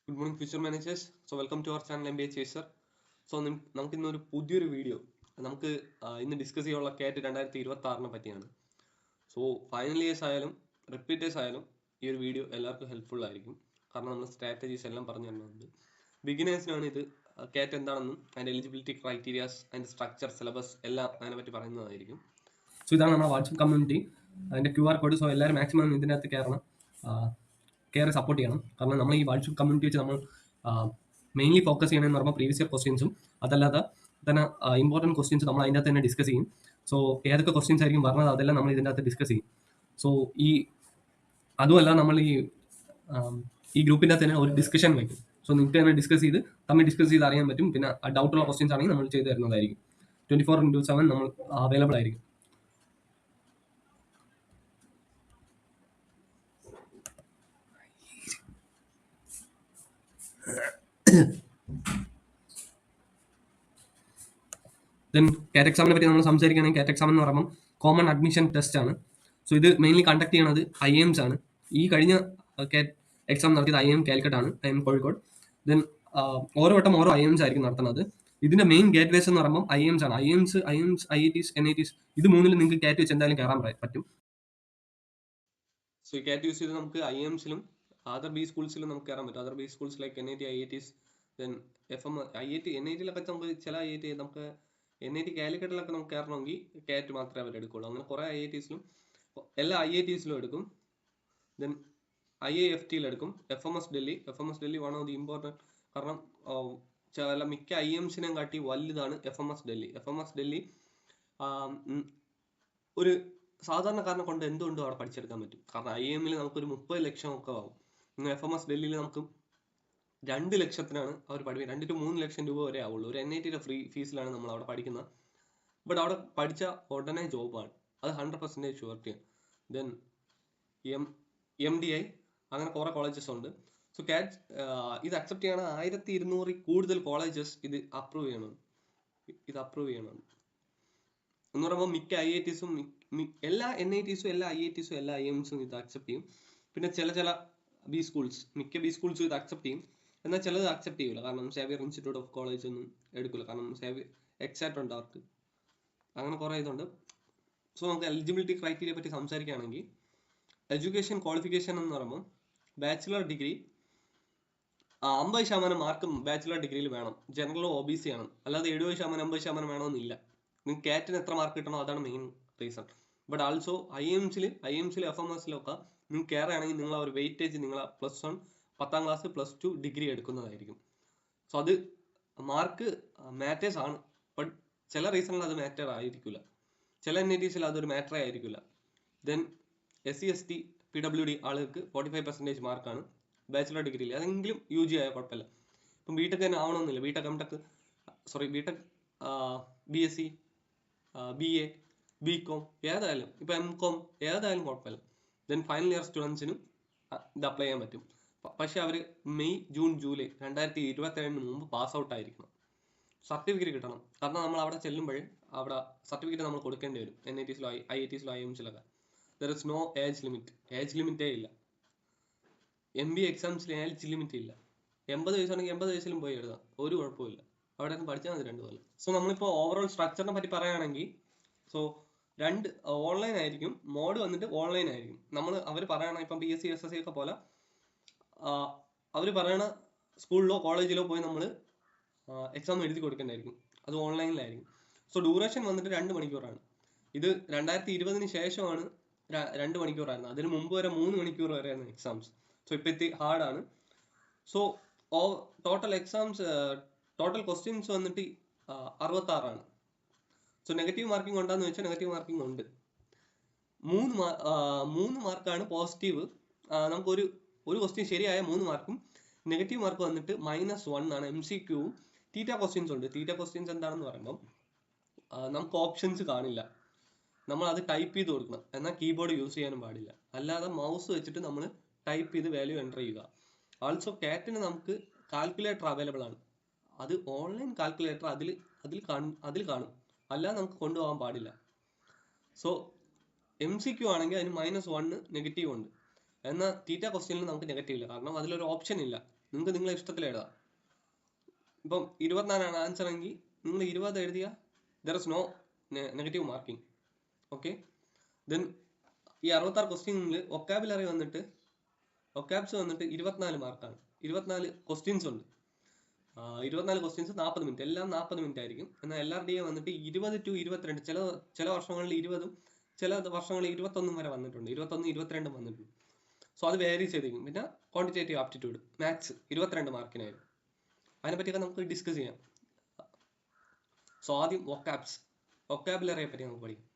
Good morning future managers. Welcome to our channel MBA Chaser. നമുക്ക് ഇന്നൊരു പുതിയൊരു video നമുക്ക് ഇന്ന് ഡിസ്കസ് ചെയ്യാനുള്ള CAT 2026 പറ്റിയാണ്. ഫൈനൽ ഇയേഴ്സ് ആയാലും റിപ്പീറ്റേഴ്സ് ആയാലും ഈ ഒരു വീഡിയോ എല്ലാവർക്കും ഹെൽപ്ഫുൾ ആയിരിക്കും. കാരണം നമ്മൾ സ്ട്രാറ്റജീസ് എല്ലാം പറഞ്ഞു തരുന്നുണ്ട്. ബിഗിനേഴ്സിനാണ് ഇത് CAT എന്താണെന്നും അതിൻ്റെ എലിജിബിലിറ്റി ക്രൈറ്റീരിയാസ്, അതിൻ്റെ സ്ട്രക്ചർ, സിലബസ് എല്ലാം അതിനെപ്പറ്റി പറയുന്നതായിരിക്കും. ഇതാണ് നമ്മുടെ വാട്സപ്പ് കമ്മ്യൂണിറ്റി, അതിൻ്റെ QR കോഡ്. എല്ലാവരും മാക്സിമം ഇതിനകത്ത് കയറി സപ്പോർട്ട് ചെയ്യണം. കാരണം നമ്മൾ ഈ വാട്സപ്പ് കമ്മ്യൂണിറ്റി വെച്ച് നമ്മൾ മെയിൻലി ഫോക്കസ് ചെയ്യണമെന്ന് പറയുമ്പോൾ പ്രീവിയസ് ഇയർ ക്വസ്റ്റ്യൻസും അതല്ലാതെ തന്നെ ഇമ്പോർട്ടൻറ്റ് ക്വസ്റ്റ്യൻസ് നമ്മൾ അതിൻ്റെ അകത്ത് തന്നെ ഡിസ്കസ് ചെയ്യും. ഏതൊക്കെ ക്വസ്റ്റ്യൻസ് ആയിരിക്കും പറഞ്ഞത് അതെല്ലാം നമ്മൾ ഇതിൻ്റെ അകത്ത് ഡിസ്കസ് ചെയ്യും. അതുമല്ല നമ്മൾ ഈ ഗ്രൂപ്പിൻ്റെ അകത്ത് തന്നെ ഒരു ഡിസ്കഷൻ വയ്ക്കും. നിങ്ങൾക്ക് തന്നെ തമ്മിൽ ഡിസ്കസ് ചെയ്ത് അറിയാൻ പറ്റും. പിന്നെ ഡൗട്ടുള്ള ക്വസ്റ്റ്യൻസ് ആണെങ്കിൽ നമ്മൾ ചെയ്ത് തരുന്നതായിരിക്കും. 24/7 നമ്മൾ അവൈലബിൾ ആയിരിക്കും. ദെൻ CAT എക്സാമിനെ പറ്റി നമ്മൾ സംസാരിക്കുകയാണെങ്കിൽ CAT എക്സാം എന്ന് പറയുമ്പോൾ കോമൺ അഡ്മിഷൻ ടെസ്റ്റ് ആണ്. ഇത് മെയിൻലി കണ്ടക്ട് ചെയ്യണത് IIMs ആണ്. ഈ കഴിഞ്ഞ CAT എക്സാം നടത്തിയത് IIM കാലിക്കറ്റ് ആണ്, IIM കോഴിക്കോട്. ദെൻ ഓരോ വട്ടം ഓരോ IIMs ആയിരിക്കും നടത്തുന്നത്. ഇതിന്റെ മെയിൻ ഗേറ്റ് വേസ് എന്ന് പറയുമ്പോൾ IIMs ആണ്. IIMs, IITs, NITs ഇത് മൂന്നിലും നിങ്ങൾക്ക് CAT വെച്ച് എന്തായാലും കയറാൻ പറ്റും. ഈ CAT യൂസ് ചെയ്ത് നമുക്ക് IIMസിലും അതർ ബി സ്കൂൾസിലും നമുക്ക് കയറാൻ പറ്റും. Other B schools like NIT, IITs, then FM, IIT, NITയിലൊക്കെ നമുക്ക് ചില IIT നമുക്ക് NIT കാലിക്കറ്റിലൊക്കെ നമുക്ക് കയറണമെങ്കിൽ CAT മാത്രമേ അവർ എടുക്കുള്ളൂ. അങ്ങനെ കുറേ IITസിലും എല്ലാ IITസിലും എടുക്കും. ദെൻ IIFTയിൽ എടുക്കും. FMS Delhi one of the important. കാരണം മിക്ക IIMസിനെ കാട്ടി വലുതാണ് FMS ഡൽഹി. ഒരു സാധാരണക്കാരനെ കൊണ്ട് എന്തുകൊണ്ടും അവിടെ പഠിച്ചെടുക്കാൻ പറ്റും. കാരണം IIMൽ നമുക്കൊരു 30 ലക്ഷം ഒക്കെ ആവും. FMS ഡൽഹിയിൽ നമുക്ക് 2 ലക്ഷത്തിനാണ് അവർ പഠിപ്പിക്കുന്നത്. 2 to 3 ലക്ഷം രൂപ വരെ ആവുള്ളൂ. ഒരു NITയുടെ ഫ്രീ ഫീസിലാണ് നമ്മൾ അവിടെ പഠിക്കുന്നത്. ബട്ട് അവിടെ പഠിച്ച ഉടനെ ജോബാണ്, അത് 100% ഷുവർട്ടിയാണ്. ദെൻ MDI അങ്ങനെ കുറേ കോളേജസ് ഉണ്ട്. CAT ഇത് അക്സെപ്റ്റ് ചെയ്യണം. 1200 കൂടുതൽ കോളേജസ് ഇത് അപ്രൂവ് ചെയ്യണം എന്ന് പറയുമ്പോൾ മിക്ക IITസും എല്ലാ NITസും എല്ലാ IITസും എല്ലാ IIMസും ഇത് അക്സെപ്റ്റ് ചെയ്യും. പിന്നെ ചില ബി സ്കൂൾസ്, മിക്ക ബി സ്കൂൾസും ഇത് അക്സെപ്റ്റ് ചെയ്യും. എന്നാൽ ചിലത് അക്സെപ്റ്റ് ചെയ്യില്ല. കാരണം സേവിയർ ഇൻസ്റ്റിറ്റ്യൂട്ട് ഓഫ് കോളേജ് ഒന്നും എടുക്കില്ല. കാരണം എക്സാറ്റ് ഉണ്ട് അവർക്ക്. അങ്ങനെ കുറേ ഇതുണ്ട്. നമുക്ക് എലിജിബിലിറ്റി ക്രൈറ്റീരിയ പറ്റി സംസാരിക്കുകയാണെങ്കിൽ എഡ്യൂക്കേഷൻ ക്വാളിഫിക്കേഷൻ എന്ന് പറയുമ്പോൾ ബാച്ചിലർ ഡിഗ്രി 50% മാർക്കും ബാച്ചിലർ ഡിഗ്രിയിൽ വേണം. ജനറൽ OBC ആണ്. അല്ലാതെ 70% 50% വേണമെന്നില്ല. നിങ്ങൾക്ക് CATന് എത്ര മാർക്ക് കിട്ടണോ അതാണ് മെയിൻ റീസൺ. ബട്ട് ആൾസോ IIMസിലും FMSലൊക്കെ നിങ്ങൾക്ക് കയറുകയാണെങ്കിൽ നിങ്ങൾ ഒരു വെയിറ്റേജ് നിങ്ങൾ +1 10ാം ക്ലാസ് +2 ഡിഗ്രി എടുക്കുന്നതായിരിക്കും. അത് മാർക്ക് മാറ്റേഴ്സ് ആണ്. ബട്ട് ചില റീസണിൽ അത് മാറ്റർ ആയിരിക്കില്ല. ചില NITസിൽ അതൊരു മാറ്ററേ ആയിരിക്കില്ല. ദെൻ SC ST PWD ആളുകൾക്ക് 45% മാർക്കാണ് ബാച്ചിലർ ഡിഗ്രിയിൽ. അതെങ്കിലും UG ആയ കുഴപ്പമില്ല. ഇപ്പം BTech തന്നെ ആവണമെന്നില്ല. BTech BSc BA BCom ഏതായാലും ഇപ്പം MCom ഏതായാലും കുഴപ്പമില്ല. ദെൻ ഫൈനൽ ഇയർ സ്റ്റുഡൻസിനും ഇത് അപ്ലൈ ചെയ്യാൻ പറ്റും. പക്ഷെ അവർ മെയ് ജൂൺ ജൂലൈ 2027 മുമ്പ് പാസ് ഔട്ട് ആയിരിക്കണം. സർട്ടിഫിക്കറ്റ് കിട്ടണം. കാരണം നമ്മൾ അവിടെ ചെല്ലുമ്പോൾ അവിടെ സർട്ടിഫിക്കറ്റ് നമ്മൾ കൊടുക്കേണ്ടി വരും. NITസിലോ IITസിലോ IIMസിലൊക്കെ. ദർ ഇസ് നോ ഏജ് ലിമിറ്റേ ഇല്ല. MBA എക്സാംസിൽ ഏജ് ലിമിറ്റ് ഇല്ല. 80 വയസ്സാണെങ്കിൽ 80 വയസ്സിലും പോയി എഴുതാം, ഒരു കുഴപ്പമില്ല. അവിടെ നിന്ന് പഠിച്ചാൽ മതി 2 കൊല്ലം. നമ്മളിപ്പോൾ ഓവറോൾ സ്ട്രക്ചറിനെ പറ്റി പറയുകയാണെങ്കിൽ രണ്ട് ഓൺലൈൻ ആയിരിക്കും. മോഡ് വന്നിട്ട് ഓൺലൈൻ ആയിരിക്കും. അവർ പറയണ ഇപ്പം PSC SSC ഒക്കെ പോലെ അവർ പറയണ സ്കൂളിലോ കോളേജിലോ പോയി നമ്മൾ എക്സാം എഴുതി കൊടുക്കേണ്ടതായിരിക്കും. അത് ഓൺലൈനിലായിരിക്കും. ഡ്യൂറേഷൻ വന്നിട്ട് 2 മണിക്കൂറാണ്. ഇത് 2020 ശേഷമാണ് 2 മണിക്കൂറായിരുന്നു. അതിന് മുമ്പ് വരെ 3 മണിക്കൂർ വരെയായിരുന്നു എക്സാംസ്. ഇപ്പോഴത്തെ ഹാർഡാണ്. ടോട്ടൽ ക്വസ്റ്റ്യൻസ് വന്നിട്ട് 66 ആണ്. നെഗറ്റീവ് മാർക്കിംഗ് ഉണ്ടെന്ന് വെച്ചാൽ നെഗറ്റീവ് മാർക്കിംഗ് ഉണ്ട്. 3 മാർക്കാണ് പോസിറ്റീവ്. നമുക്ക് ഒരു ക്വസ്റ്റ്യൻ ശരിയായ 3 മാർക്കും. നെഗറ്റീവ് മാർക്ക് വന്നിട്ട് -1 ആണ്. MCQവും തീറ്റ ക്വസ്റ്റ്യൻസ് ഉണ്ട്. തീറ്റ ക്വസ്റ്റ്യൻസ് എന്താണെന്ന് പറയുമ്പോൾ നമുക്ക് ഓപ്ഷൻസ് കാണില്ല. നമ്മൾ അത് ടൈപ്പ് ചെയ്ത് കൊടുക്കണം. എന്നാൽ കീബോർഡ് യൂസ് ചെയ്യാനും പാടില്ല. അല്ലാതെ മൗസ് വെച്ചിട്ട് നമ്മൾ ടൈപ്പ് ചെയ്ത് വാല്യൂ എൻ്റർ ചെയ്യുക. ആൾസോ CATന് നമുക്ക് കാൽക്കുലേറ്റർ അവൈലബിൾ ആണ്. അത് ഓൺലൈൻ കാൽക്കുലേറ്റർ അതിൽ കാണും. അല്ലാതെ നമുക്ക് കൊണ്ടുപോകാൻ പാടില്ല. MCQ ആണെങ്കിൽ അതിന് -1 നെഗറ്റീവ് ഉണ്ട്. എന്നാൽ തീറ്റ ക്വസ്റ്റ്യനിൽ നമുക്ക് നെഗറ്റീവ് ഇല്ല. കാരണം അതിലൊരു ഓപ്ഷൻ ഇല്ല. നിങ്ങൾക്ക് നിങ്ങളെ ഇഷ്ടത്തിൽ എഴുതാം. ഇപ്പം 24 ആൻസർ എങ്കിൽ നിങ്ങൾ 20 എഴുതിയ there is no negative marking. Okay, then ഈ 66 ക്വസ്റ്റ്യനിൽ വൊക്കാബുലറി വന്നിട്ട് വൊക്കാബ്സ് വന്നിട്ട് 24 മാർക്കാണ്. 24 ക്വസ്റ്റ്യൻസ് ഉണ്ട്. 24 ക്വസ്റ്റ്യൻസ് 40 മിനിറ്റ്, എല്ലാം 40 മിനിറ്റ് ആയിരിക്കും. എന്നാൽ LRDA വന്നിട്ട് 20 to 22, ചില വർഷങ്ങളിൽ 20, ചില വർഷങ്ങളിൽ 21 വരെ വന്നിട്ടുണ്ട്, 21, 22 വന്നിട്ടുണ്ട്. സോ അത് വേരി ചെയ്തിരിക്കും. പിന്നെ ക്വാണ്ടിറ്റേറ്റീവ് ആപ്റ്റിറ്റ്യൂഡ് മാത്സ് 22 മാർക്കിനായിരുന്നു. അതിനെപ്പറ്റിയൊക്കെ നമുക്ക് ഡിസ്കസ് ചെയ്യാം. സോ ആദ്യം വൊക്കാബുലറിയെ പറ്റി നമുക്ക് പഠിക്കാം.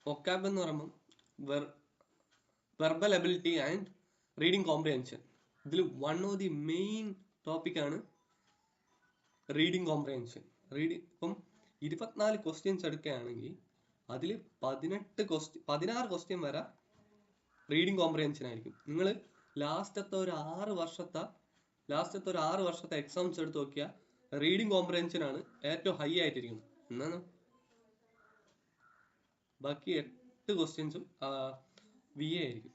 വൊക്കാബ് എന്ന് പറയുമ്പോൾ verbal ability and reading comprehension. ഇതിൽ വൺ ഓഫ് ദി മെയിൻ ടോപ്പിക്കാണ് റീഡിങ് കോംപ്രിഹെൻഷൻ. ഇപ്പം 24 ക്വസ്റ്റ്യൻസ് എടുക്കുകയാണെങ്കിൽ അതിൽ 16 ക്വസ്റ്റ്യൻ വരെ റീഡിങ് കോംപ്രിഹെൻഷൻ ആയിരിക്കും. നിങ്ങൾ ലാസ്റ്റത്തെ ഒരു 6 വർഷത്തെ എക്സാംസ് എടുത്ത് നോക്കിയാൽ റീഡിങ് കോംപ്രിഹെൻഷൻ ആണ് ഏറ്റവും ഹൈ ആയിട്ടിരിക്കുന്നത്. എന്നാണ് ബാക്കി 8 ക്വസ്റ്റ്യൻസും VA ആയിരിക്കും.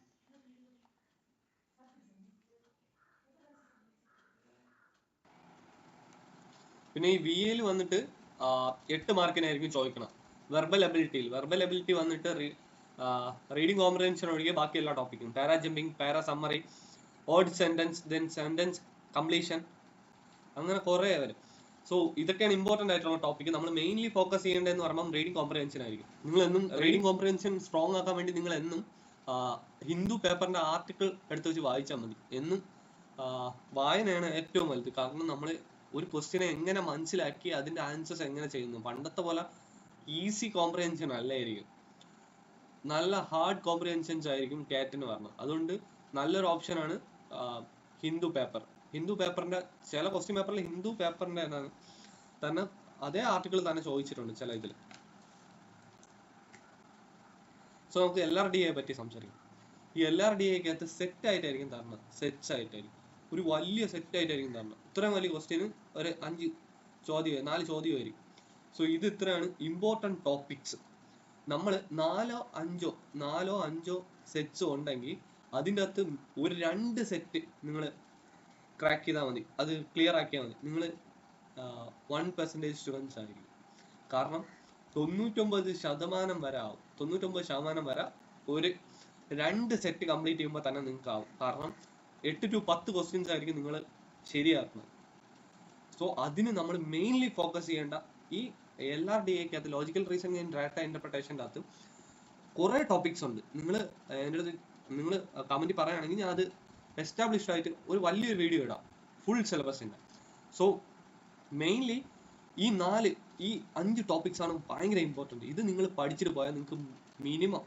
പിന്നെ ഈ VAയിൽ വന്നിട്ട് 8 മാർക്കിനായിരിക്കും ചോദിക്കണം. വെർബൽ എബിലിറ്റി വന്നിട്ട് റീഡിങ് കോംപ്രിഹെൻഷൻ ഒഴികെ ബാക്കി എല്ലാ ടോപ്പിക്കും, para jumping, para summary, odd sentence, then sentence completion, അങ്ങനെ കുറേ വരും. സോ ഇതൊക്കെയാണ് ഇമ്പോർട്ടൻ്റ് ആയിട്ടുള്ള ടോപ്പിക്ക്. നമ്മൾ മെയിൻലി ഫോക്കസ് ചെയ്യേണ്ടതെന്ന് പറയുമ്പോൾ റീഡിങ് കോംപ്രിഹെൻഷൻ ആയിരിക്കും. നിങ്ങൾ എന്നും റീഡിങ് കോംപ്രിഹെൻഷൻ സ്ട്രോങ് ആക്കാൻ വേണ്ടി നിങ്ങൾ എന്നും ഹിന്ദു പേപ്പറിന്റെ ആർട്ടിക്കിൾ എടുത്ത് വെച്ച് വായിച്ചാൽ മതി. എന്നും വായനയാണ് ഏറ്റവും വലുത്. കാരണം നമ്മൾ ഒരു ക്വസ്റ്റ്യനെ എങ്ങനെ മനസ്സിലാക്കി അതിന്റെ ആൻസേഴ്സ് എങ്ങനെ ചെയ്യുന്നു. പണ്ടത്തെ പോലെ ഈസി കോംപ്രിഹെൻഷൻ അല്ലായിരിക്കും, നല്ല ഹാർഡ് കോംപ്രിഹെൻഷൻസ് ആയിരിക്കും കാറ്റിന് പറഞ്ഞത്. അതുകൊണ്ട് നല്ലൊരു ഓപ്ഷനാണ് ഹിന്ദു പേപ്പറിന്റെ ചില ക്വസ്റ്റ്യൻ പേപ്പറിൽ ഹിന്ദു പേപ്പറിന്റെ തന്നെ അതേ ആർട്ടിക്കിൾ തന്നെ ചോദിച്ചിട്ടുണ്ട് ചില ഇതിൽ. സോ നമുക്ക് LRDA പറ്റി സംസാരിക്കാം. ഈ LRDAക്കകത്ത് സെറ്റ്സ് ആയിട്ടായിരിക്കും, ഒരു വലിയ സെറ്റ് ആയിട്ടായിരിക്കും തരണം. ഇത്രയും വലിയ ക്വസ്റ്റ്യന് ഒരു 4 ചോദ്യമായിരിക്കും. സോ ഇത് ഇത്രയാണ് ഇമ്പോർട്ടൻറ്റ് ടോപ്പിക്സ്. നമ്മൾ 4-5 സെറ്റ്സ് ഉണ്ടെങ്കിൽ അതിൻ്റെ അകത്ത് ഒരു 2 സെറ്റ് നിങ്ങൾ ക്രാക്ക് ചെയ്താൽ മതി, അത് ക്ലിയർ ആക്കിയാൽ മതി. നിങ്ങൾ 1% സ്റ്റുഡൻസ് ആയിരിക്കും. കാരണം 99% വരെ ആവും. 99% വരെ ഒരു 2 സെറ്റ് കംപ്ലീറ്റ് ചെയ്യുമ്പോൾ തന്നെ നിങ്ങൾക്ക് ആവും. കാരണം 8 to 10 ക്വസ്റ്റ്യൻസ് ആയിരിക്കും നിങ്ങൾ ശരിയാക്കുന്നത്. സോ അതിന് നമ്മൾ മെയിൻലി ഫോക്കസ് ചെയ്യേണ്ട ഈ LRDAക്കകത്ത് ലോജിക്കൽ റീസണിങ് ആൻഡ് ഡാറ്റ ഇന്റർപ്രിട്ടേഷൻ്റെ അകത്ത് കുറേ ടോപ്പിക്സ് ഉണ്ട്. നിങ്ങൾ കമൻറ്റ് പറയുകയാണെങ്കിൽ ഞാൻ അത് എസ്റ്റാബ്ലിഷ്ഡ് ആയിട്ട് ഒരു വലിയൊരു വീഡിയോ ഇടാം, ഫുൾ സിലബസിൻ്റെ. സോ മെയിൻലി ഈ 5 ടോപ്പിക്സ് ആണ് ഭയങ്കര ഇമ്പോർട്ടൻറ്റ്. ഇത് നിങ്ങൾ പഠിച്ചിട്ട് പോയാൽ നിങ്ങൾക്ക് മിനിമം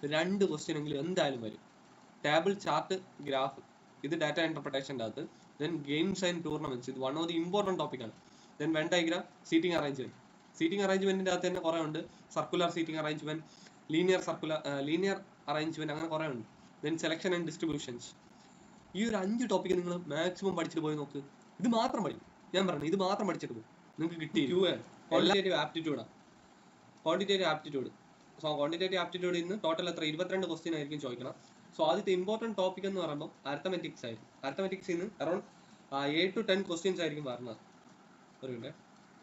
2 ക്വസ്റ്റ്യൻ എങ്കിലും എന്തായാലും വരും. ടേബിൾ, ചാർട്ട്, ഗ്രാഫ്, ഇത് ഡാറ്റ ഇന്റർപ്രിട്ടേഷൻ്റെ അകത്ത്. ദെൻ ഗെയിംസ് ആൻഡ് ടൂർണമെന്റ്സ്, ഇത് വൺ ഓഫ് ദി ഇമ്പോർട്ടൻറ്റ് ടോപ്പിക്കാണ്. ദെൻ വെൻ ഡയഗ്രാം, സീറ്റിംഗ് അറേഞ്ച്മെന്റിന്റെ അകത്ത് തന്നെ കുറേ ഉണ്ട്. Circular seating arrangement, linear arrangement, അങ്ങനെ കുറേ ഉണ്ട്. Then selection and distributions. ഈ ഒരു 5 ടോപ്പിക്ക് നിങ്ങൾ മാക്സിമം പഠിച്ചിട്ട് പോയി നോക്ക്. ഇത് മാത്രം പഠിക്കും, ഞാൻ പറഞ്ഞു, ഇത് മാത്രം പഠിച്ചിട്ട് പോകും. നിങ്ങൾക്ക് കിട്ടി ക്വാണ്ടിറ്റേറ്റീവ് ആപ്റ്റിറ്റ്യൂഡ്. സോ ക്വാണ്ടിറ്റേറ്റീവ് ആപ്റ്റിറ്റ്യൂഡിൽ നിന്ന് ടോട്ടൽ എത്ര 22 ക്വസ്റ്റ്യൻ ആയിരിക്കും ചോദിക്കണം. സോ ആദ്യത്തെ ഇമ്പോർട്ടൻറ്റ് ടോപ്പിക് എന്ന് പറയുമ്പോൾ അരിത്തമെറ്റിക്സ് ആയിരിക്കും. അരിത്തമെറ്റിക്സിൽ നിന്ന് അറൌണ്ട് 8 to 10 ക്വസ്റ്റ്യൻസ് ആയിരിക്കും പറഞ്ഞത്.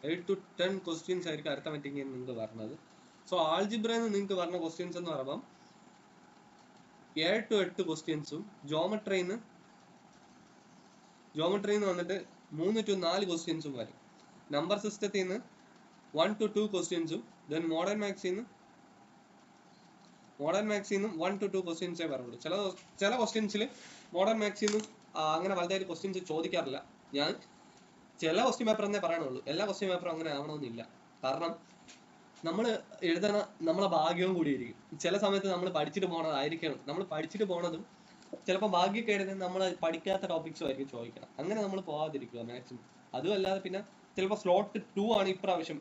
8 to 10 ക്വസ്റ്റ്യൻസ് ആയിരിക്കും അരിത്തമെറ്റിക്കിൽ നിന്ന് നിങ്ങൾക്ക് പറഞ്ഞത്. സോ ആൾജിബ്രയിൽ നിന്ന് നിങ്ങൾക്ക് പറഞ്ഞ ക്വസ്റ്റ്യൻസ് എന്ന് പറയുമ്പോൾ 7 to 8 ക്വസ്റ്റ്യൻസും, ജോമെട്രിയിൽ നിന്ന് വന്നിട്ട് 3 to 4 ക്വസ്റ്റ്യൻസും വരും. നമ്പർ സിസ്റ്റത്തിൽ നിന്ന് 1 to 2 ക്വസ്റ്റ്യൻസും, ദെൻ മോഡേൺ മാത്സിൽ നിന്ന് 1 to 2 ക്വസ്റ്റ്യൻസേ പറയുള്ളൂ. ചില ക്വസ്റ്റ്യൻസിൽ മോഡേൺ മാത്സിൽ നിന്നും അങ്ങനെ വലുതായിട്ട് ക്വസ്റ്റ്യൻസ് ചോദിക്കാറില്ല. ഞാൻ ചില ക്വസ്റ്റ്യൻ പേപ്പർ എന്നേ പറയണുള്ളൂ, എല്ലാ ക്വസ്റ്റ്യൻ പേപ്പറും അങ്ങനെ ആവണമെന്നില്ല. കാരണം നമ്മൾ എഴുതണ നമ്മളെ ഭാഗ്യവും കൂടിയിരിക്കും. ചില സമയത്ത് നമ്മൾ പഠിച്ചിട്ട് പോണതും ചിലപ്പോൾ ഭാഗ്യക്കേടിന് നമ്മൾ പഠിക്കാത്ത ടോപ്പിക്സും ആയിരിക്കും ചോദിക്കണം. അങ്ങനെ നമ്മൾ പോകാതിരിക്കുക മാക്സിമം. അതും അല്ലാതെ പിന്നെ ചിലപ്പോൾ സ്ലോട്ട് 2 ആണ് ഇപ്രാവശ്യം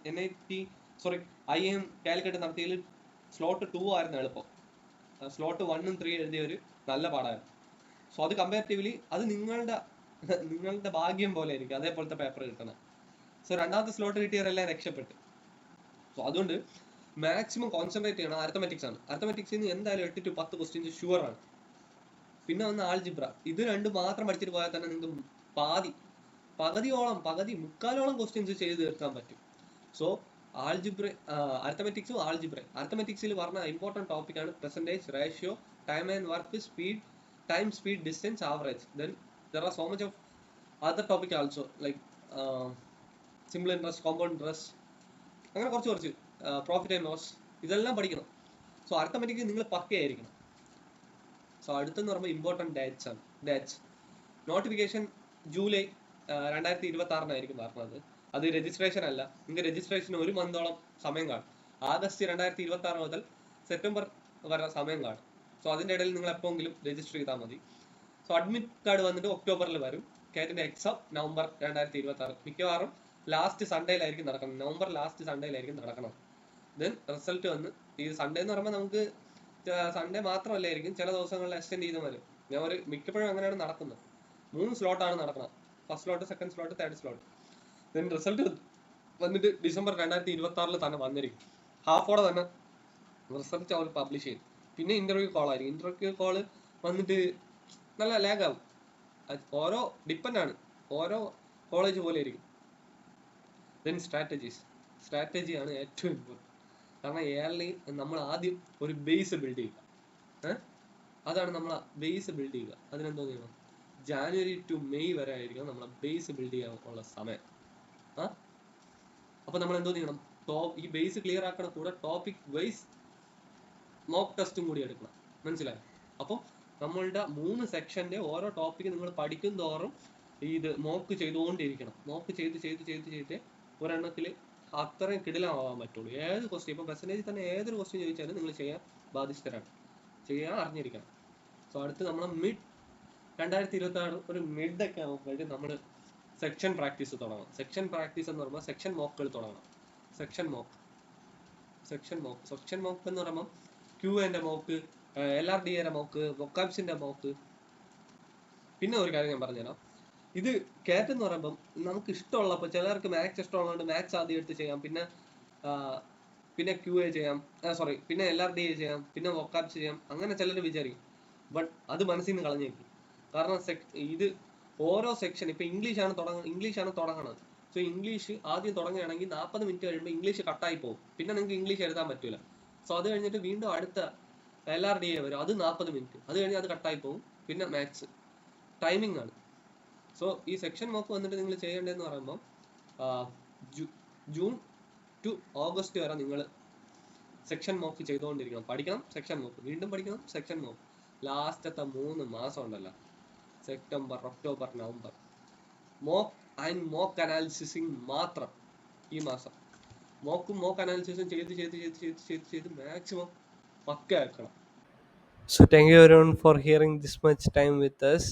IIM കാലിക്കറ്റ് നടത്തിയതിൽ സ്ലോട്ട് 2 ആയിരുന്നു എളുപ്പം. സ്ലോട്ട് 1 ഉം 3 എഴുതിയവർ നല്ല പാടായിരുന്നു. സോ അത് കമ്പാരിറ്റീവ്ലി അത് നിങ്ങളുടെ ഭാഗ്യം പോലെ ആയിരിക്കും അതേപോലത്തെ പേപ്പർ കിട്ടണം. സോ രണ്ടാമത്തെ സ്ലോട്ട് കിട്ടിയവരെല്ലാം രക്ഷപ്പെട്ടു. സോ അതുകൊണ്ട് മാക്സിമം കോൺസെൻട്രേറ്റ് ചെയ്യണം അരിത്തമെറ്റിക്സ് ആണ്. അരിത്തമെറ്റിക്സിൽ നിന്ന് എന്തായാലും 8 to 10 ക്വസ്റ്റ്യൻസ് ഷുവർ ആണ്. പിന്നെ വന്ന് ആൾജിബ്ര, ഇത് രണ്ടും മാത്രം പഠിച്ചിട്ട് പോയാൽ തന്നെ നിങ്ങൾക്ക് മുക്കാലോളം ക്വസ്റ്റ്യൻസ് ചെയ്ത് തീർക്കാൻ പറ്റും. സോ അരിത്തമെറ്റിക്സിൽ പറഞ്ഞ ഇമ്പോർട്ടൻറ്റ് ടോപ്പിക്കാണ് percentage, ratio, time and work, speed, distance, average. Then there are so much of other topic also, like simple interest, compound interest, അങ്ങനെ കുറച്ച് പ്രോഫിറ്റ് ആൻഡ് ലോസ്, ഇതെല്ലാം പഠിക്കണം. സോ അരിത്തമെറ്റിക് നിങ്ങൾ പക്കയായിരിക്കണം. സോ അടുത്തെന്ന് പറയുമ്പോൾ ഇമ്പോർട്ടൻറ്റ് ഡേറ്റ്സ്. നോട്ടിഫിക്കേഷൻ ജൂലൈ 2026 പറഞ്ഞത്. അത് registration അല്ല. നിങ്ങൾക്ക് രജിസ്ട്രേഷൻ 1 മന്തോളം സമയം കാണും. ആഗസ്റ്റ് 2026 മുതൽ സെപ്റ്റംബർ വരെ സമയം കാണും. സോ അതിൻ്റെ ഇടയിൽ നിങ്ങൾ എപ്പോഴെങ്കിലും രജിസ്റ്റർ ചെയ്താൽ മതി. സോ അഡ്മിറ്റ് കാർഡ് വന്നിട്ട് ഒക്ടോബറിൽ വരും. കേറ്റിൻ്റെ എക്സാം നവംബർ 2026 മിക്കവാറും ലാസ്റ്റ് സൺഡേയിലായിരിക്കും നടക്കുന്നത്. നവംബർ ലാസ്റ്റ് സൺഡേയിലായിരിക്കും നടക്കണം. ദെൻ റിസൾട്ട് വന്ന് ഈ സൺഡേ എന്ന് പറയുമ്പോൾ നമുക്ക് സൺഡേ മാത്രമല്ലായിരിക്കും, ചില ദിവസങ്ങളിൽ എക്സ്റ്റെൻഡ് ചെയ്ത് വരും. മിക്കപ്പോഴും അങ്ങനെയാണ് നടക്കുന്നത്. 3 സ്ലോട്ടാണ് നടക്കുന്നത്. First slot, second slot, third slot. Then result വന്നിട്ട് ഡിസംബർ 2026 തന്നെ വന്നിരിക്കും. ഹാഫോടെ തന്നെ റിസൾട്ട് അവർ പബ്ലിഷ് ചെയ്യും. പിന്നെ ഇന്റർവ്യൂ കോൾ ആയിരിക്കും. ഇന്റർവ്യൂ കോള് വന്നിട്ട് നല്ല ലാഗാവും. ഓരോ ഡിപ്പെൻഡാണ്, ഓരോ കോളേജ് പോലെ ആയിരിക്കും. ദെൻ സ്ട്രാറ്റജിയാണ് ഏറ്റവും ഇമ്പോർട്ടൻറ്റ്. കാരണം എയർലി നമ്മൾ ആദ്യം ഒരു ബേസ് ബിൽഡ് ചെയ്യുക. അതാണ് നമ്മൾ ബേസ് ബിൽഡ് ചെയ്യുക. അതിനെന്തോ ചെയ്യണം? ജാനുവരി ടു മെയ് വരെ ആയിരിക്കും നമ്മളെ ബേസ് ബിൽഡ് ചെയ്യാനുള്ള സമയം. അപ്പൊ നമ്മൾ എന്തോ ചെയ്യണം? ഈ ബേസ് ക്ലിയർ ആക്കണ കൂടെ ടോപ്പിക് വൈസ് മോക്ക് ടെസ്റ്റും കൂടി എടുക്കണം. മനസ്സിലായോ? അപ്പം നമ്മളുടെ 3 സെക്ഷന്റെ ഓരോ ടോപ്പിക് നിങ്ങൾ പഠിക്കും തോറും ഇത് മോക്ക് ചെയ്തുകൊണ്ടിരിക്കണം. മോക്ക് ചെയ്ത് ഒരെണ്ണത്തിൽ അത്രയും കിടിലമാവാൻ പറ്റുള്ളൂ. ഏത് ക്വസ്റ്റ്യൻ, ഇപ്പം പെർസെൻറ്റേജ് തന്നെ ഏതൊരു ക്വസ്റ്റ്യൻ ചോദിച്ചാലും നിങ്ങൾ ചെയ്യാൻ ബാധ്യസ്ഥരാണ്, ചെയ്യാൻ അറിഞ്ഞിരിക്കണം. സോ അടുത്ത് നമ്മളെ 2026 ഒരു മിഡൊക്കെ ആകുമ്പോഴേക്കും നമ്മൾ സെക്ഷൻ പ്രാക്ടീസ് തുടങ്ങണം. സെക്ഷൻ പ്രാക്ടീസ് എന്ന് പറയുമ്പോൾ സെക്ഷൻ മോക്കുകൾ തുടങ്ങണം. സെക്ഷൻ മോക്ക് എന്ന് പറയുമ്പോൾ QA മോക്ക്, LRDA മോക്ക്, വൊക്കാബ്സിന്റെ മോക്ക്. പിന്നെ ഒരു കാര്യം ഞാൻ പറഞ്ഞുതരാം. ഇത് കാറ്റ് എന്ന് പറയുമ്പം നമുക്ക് ഇഷ്ടമുള്ളപ്പോൾ, ചിലർക്ക് മാത്സ് ഇഷ്ടമുള്ളതുകൊണ്ട് മാത്സ് ആദ്യം എടുത്ത് ചെയ്യാം, പിന്നെ QA ചെയ്യാം, പിന്നെ LRDA ചെയ്യാം, പിന്നെ വൊക്കാബ്സ് ചെയ്യാം, അങ്ങനെ ചിലർ വിചാരിക്കും. ബട്ട് അത് മനസ്സിൽ നിന്ന് കളഞ്ഞേക്കും. കാരണം ഇത് ഓരോ സെക്ഷൻ, ഇപ്പൊ ഇംഗ്ലീഷാണ് തുടങ്ങുന്നത്. സോ ഇംഗ്ലീഷ് ആദ്യം തുടങ്ങുകയാണെങ്കിൽ 40 മിനിറ്റ് കഴിയുമ്പോൾ ഇംഗ്ലീഷ് കട്ടായി പോകും. പിന്നെ നിങ്ങൾക്ക് ഇംഗ്ലീഷ് എഴുതാൻ പറ്റൂല. സോ അത് കഴിഞ്ഞിട്ട് വീണ്ടും അടുത്ത LRDA വരും, അത് 40 മിനിറ്റ്, അത് കഴിഞ്ഞ് അത് കട്ടായി പോകും. പിന്നെ മാത്സ് ടൈമിംഗ് ആണ്. സോ ഈ സെക്ഷൻ മോക്ക് വന്നിട്ട് നിങ്ങൾ ചെയ്യേണ്ടതെന്ന് പറയുമ്പോൾ ജൂൺ ടു ഓഗസ്റ്റ് വരെ നിങ്ങൾ സെക്ഷൻ മോക്ക് ചെയ്തുകൊണ്ടിരിക്കണം. പഠിക്കണം, സെക്ഷൻ മോക്ക്, വീണ്ടും പഠിക്കണം, സെക്ഷൻ മോക്ക്. ലാസ്റ്റത്തെ 3 മാസം ഉണ്ടല്ലോ, സെപ്റ്റംബർ, ഒക്ടോബർ, നവംബർ, മോക്ക് അനാലിസിസിങ് മാത്രം. ഈ മാസം മോക്ക് അനാലിസിസും ചെയ്ത് മാക്സിമം പക്ക ആക്കണം. So thank you everyone for hearing this much time with us.